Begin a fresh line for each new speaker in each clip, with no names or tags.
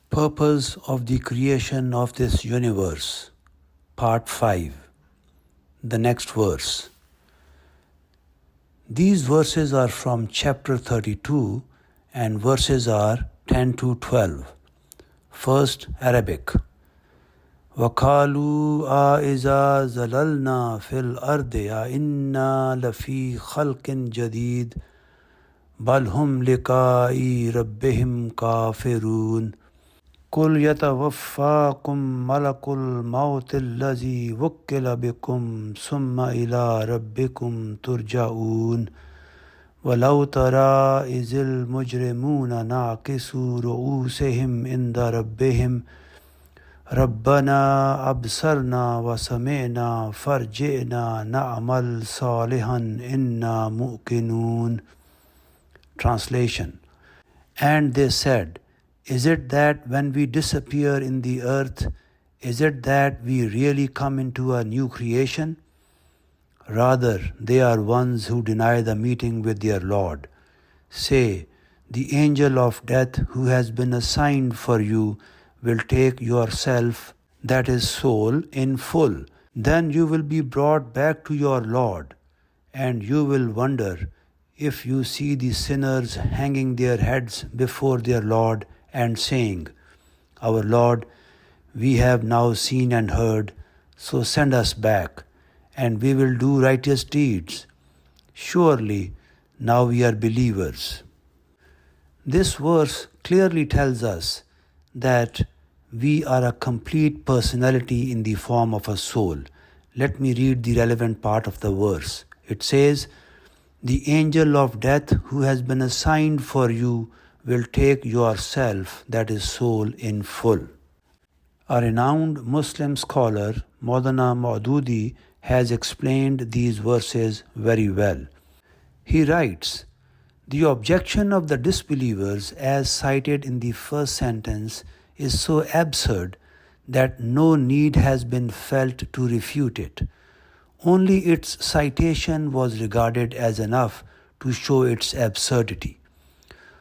Purpose of the creation of this universe, Part 5. The next verse. These verses are from chapter 32 and verses are 10 to 12. First, Arabic. وَقَالُوا أَإِذَا زَلَلْنَا فِي الْأَرْضِ أَإِنَّا لَفِي خَلْقٍ جَدِيدٍ بَلْ هُمْ لِقَاءِ رَبِّهِمْ كَافِرُونَ قُلْ يَتَوَفَّاكُمْ مَلَكُ الْمَوْتِ الَّذِي وُكِّلَ بِكُمْ ثُمَّ إِلَى رَبِّكُمْ تُرْجَعُونَ وَلَوْ تَرَى إِذِ الْمُجْرِمُونَ نَاكِسُو رُءُوسِهِمْ عِنْدَ رَبِّهِمْ رَبَّنَا أَبْصَرْنَا وَسَمِعْنَا فَارْجِعْنَا نَعْمَلْ صَالِحًا إِنَّا مُوقِنُونَ. Translation. And they said, is it that when we disappear in the earth, is it that we really come into a new creation? Rather, they are ones who deny the meeting with their Lord. Say, the angel of death who has been assigned for you will take yourself, that is soul, in full. Then you will be brought back to your Lord, and you will wonder if you see the sinners hanging their heads before their Lord and saying, Our Lord, we have now seen and heard, so send us back, and we will do righteous deeds. Surely now we are believers. This verse clearly tells us that we are a complete personality in the form of a soul. Let me read the relevant part of the verse. It says, the angel of death who has been assigned for you will take yourself, that is soul, in full. A renowned Muslim scholar, Maulana Maududi, has explained these verses very well. He writes, the objection of the disbelievers as cited in the first sentence is so absurd that no need has been felt to refute it. Only its citation was regarded as enough to show its absurdity.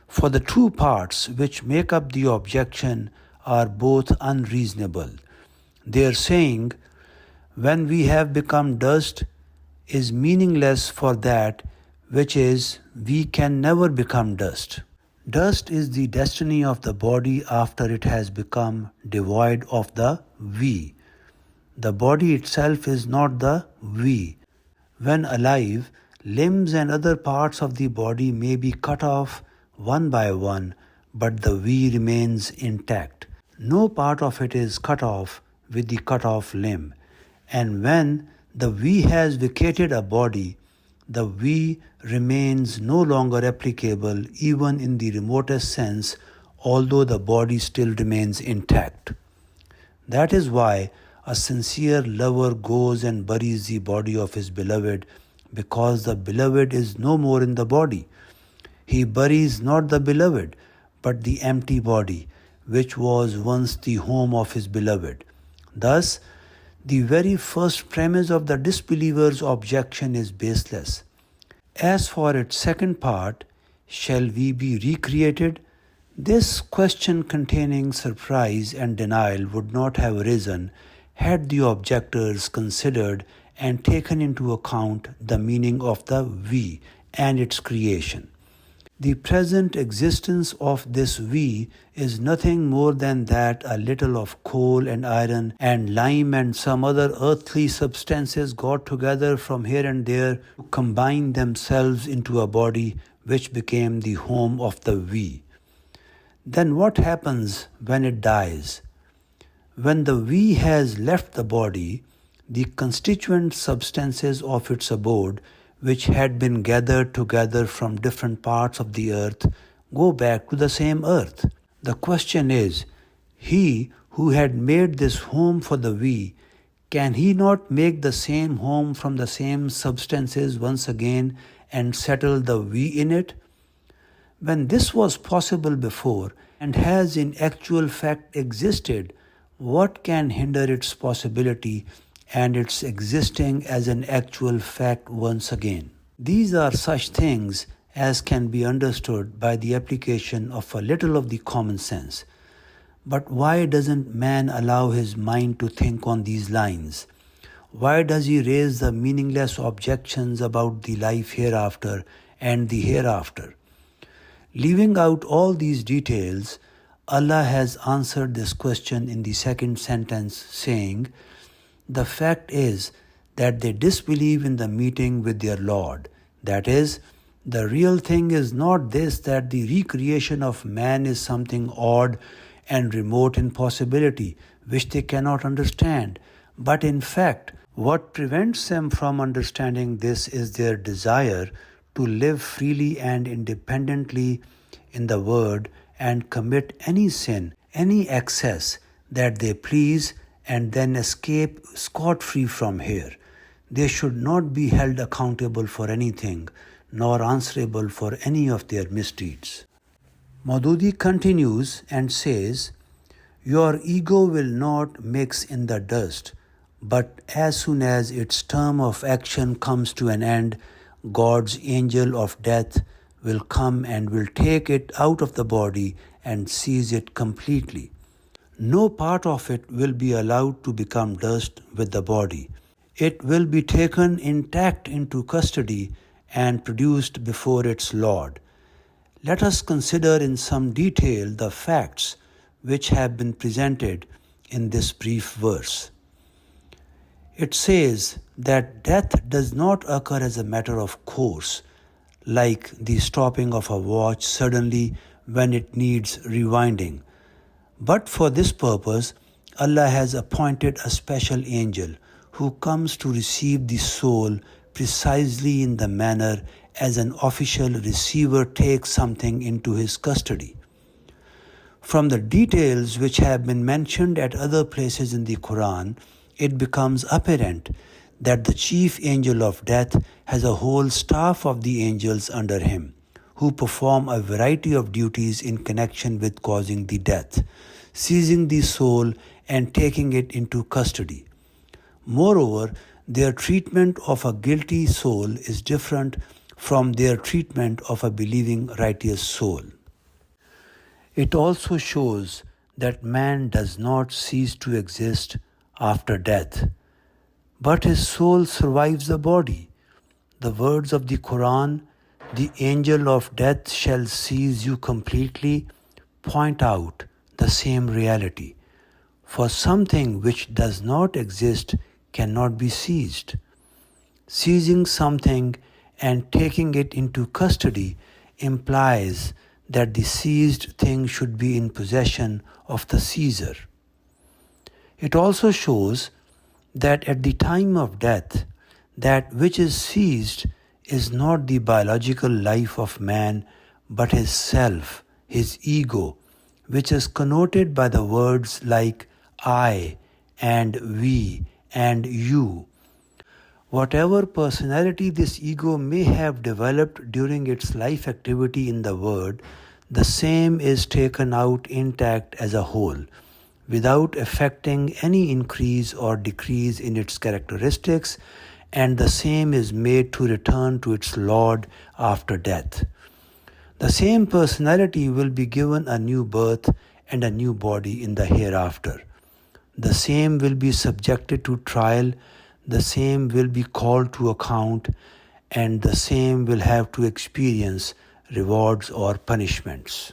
For the two parts which make up the objection are both unreasonable. Their saying, when we have become dust, is meaningless for that which is, we can never become dust. Dust is the destiny of the body after it has become devoid of the we. The body itself is not the we. When alive, limbs and other parts of the body may be cut off one by one, but the we remains intact. No part of it is cut off with the cut off limb. And when the we has vacated a body, the we remains no longer applicable even in the remotest sense, although the body still remains intact. That is why a sincere lover goes and buries the body of his beloved, because the beloved is no more in the body. He buries not the beloved, but the empty body, which was once the home of his beloved. Thus, the very first premise of the disbeliever's objection is baseless. As for its second part, shall we be recreated? This question containing surprise and denial would not have arisen had the objectors considered and taken into account the meaning of the we and its creation. The present existence of this we is nothing more than that a little of coal and iron and lime and some other earthly substances got together from here and there to combine themselves into a body which became the home of the we. Then what happens when it dies? When the we has left the body, the constituent substances of its abode, which had been gathered together from different parts of the earth, go back to the same earth. The question is, he who had made this home for the we, can he not make the same home from the same substances once again and settle the we in it? When this was possible before and has in actual fact existed, what can hinder its possibility and its existing as an actual fact once again? These are such things as can be understood by the application of a little of the common sense. But why doesn't man allow his mind to think on these lines? Why does he raise the meaningless objections about the life hereafter and the hereafter? Leaving out all these details, Allah has answered this question in the second sentence, saying, "The fact is that they disbelieve in the meeting with their Lord." That is, the real thing is not this, that the recreation of man is something odd and remote in possibility, which they cannot understand. But in fact, what prevents them from understanding this is their desire to live freely and independently in the world and commit any sin, any excess that they please, and then escape scot-free from here. They should not be held accountable for anything, nor answerable for any of their misdeeds. Maududi continues and says, "Your ego will not mix in the dust, but as soon as its term of action comes to an end, God's angel of death will come and will take it out of the body and seize it completely. No part of it will be allowed to become dust with the body. It will be taken intact into custody and produced before its Lord." Let us consider in some detail the facts which have been presented in this brief verse. It says that death does not occur as a matter of course, like the stopping of a watch suddenly when it needs rewinding. But for this purpose, Allah has appointed a special angel who comes to receive the soul precisely in the manner as an official receiver takes something into his custody. From the details which have been mentioned at other places in the Quran, it becomes apparent that the chief angel of death has a whole staff of the angels under him, who perform a variety of duties in connection with causing the death, seizing the soul and taking it into custody. Moreover, their treatment of a guilty soul is different from their treatment of a believing righteous soul. It also shows that man does not cease to exist after death, but his soul survives the body. The words of the Quran, "The angel of death shall seize you completely," point out the same reality. For something which does not exist cannot be seized. Seizing something and taking it into custody implies that the seized thing should be in possession of the seizer. It also shows that at the time of death, that which is seized is not the biological life of man, but his self, his ego, which is connoted by the words like I and we and you. Whatever personality this ego may have developed during its life activity in the world, the same is taken out intact as a whole, without affecting any increase or decrease in its characteristics, and the same is made to return to its Lord after death. The same personality will be given a new birth and a new body in the hereafter. The same will be subjected to trial, the same will be called to account, and the same will have to experience rewards or punishments.